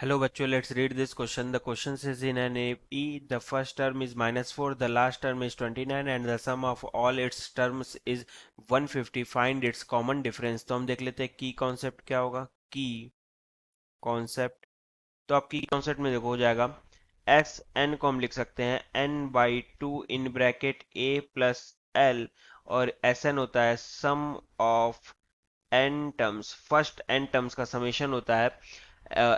Hello bachcho, let's read this question. The question says in an AP, the first term is -4, the last term is 29 and the sum of all its terms is 150. Find its common difference. तो हम देख लेते हैं की concept क्या होगा. की concept, तो आप की कॉन्सेप्ट में देखो हो जाएगा एस एन को हम लिख सकते हैं n/2 in bracket a plus l, और एस एन होता है sum of n terms, first n terms का समेशन होता है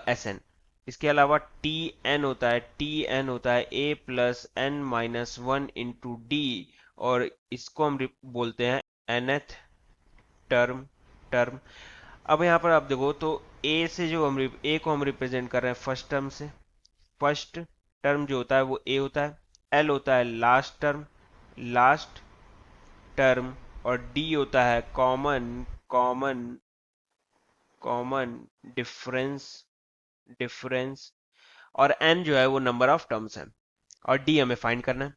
एस एन. इसके अलावा टी एन होता है, a plus n minus one into d, और इसको हम बोलते हैं nth टर्म. टर्म अब यहाँ पर आप देखो तो ए से जो हम ए को हम रिप्रेजेंट कर रहे हैं फर्स्ट टर्म से. फर्स्ट टर्म जो होता है वो ए होता है, एल होता है लास्ट टर्म, और डी होता है common common common difference difference, और एन जो है वो नंबर ऑफ टर्म्स है, और डी हमें फाइंड करना है.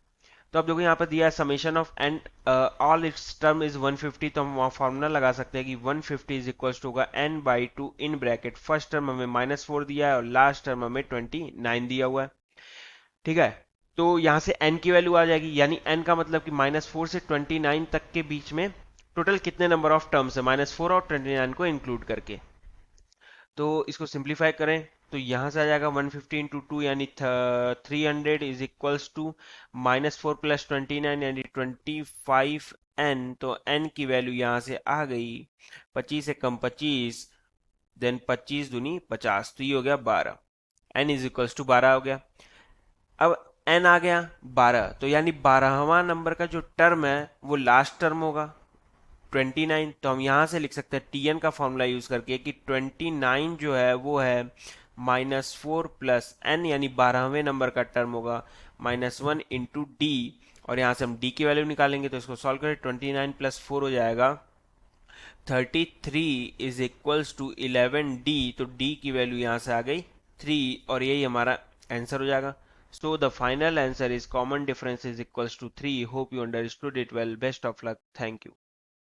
तो अब देखो यहाँ पर दिया है summation of n all its term is 150. तो हम वहाँ फॉर्मूला लगा सकते हैं कि 150 इज इक्वल टू होगा n/2 in bracket first term हमें -4 दिया है और लास्ट टर्म हमें 29 दिया हुआ है. ठीक है, तो यहाँ से n की वैल्यू आ जाएगी, यानी n का मतलब कि -4 से 29 तक के बीच में टोटल कितने नंबर ऑफ टर्म्स है -4 और 29 को इंक्लूड करके. तो इसको सिंप्लीफाई करें तो यहाँ से आ जाएगा 150 इंटू टू यानी 300 इज इक्वल्स टू -4 प्लस 29 यानी 25n. तो n की वैल्यू यहाँ से आ गई 25 से कम 25, देन 25 दूनी 50, तो ये हो गया 12. n इज इक्वल्स टू 12 हो गया. अब n आ गया 12, तो यानी 12वां नंबर का जो टर्म है वो लास्ट टर्म होगा 29. तो हम यहां से लिख सकते हैं टी एन का फॉर्मूला यूज करके कि 29 जो है वो है -4 प्लस एन, यानी 12वें नंबर का टर्म होगा -1 इंटू डी, और यहां से हम डी की वैल्यू निकालेंगे. तो इसको सॉल्व करें 29 प्लस 4 हो जाएगा 33 इज इक्वल्स टू 11d. तो डी की वैल्यू यहां से आ गई 3, और यही हमारा आंसर हो जाएगा. So the final answer is common difference is equals to 3. Hope you understood it well. Best of luck. Thank you.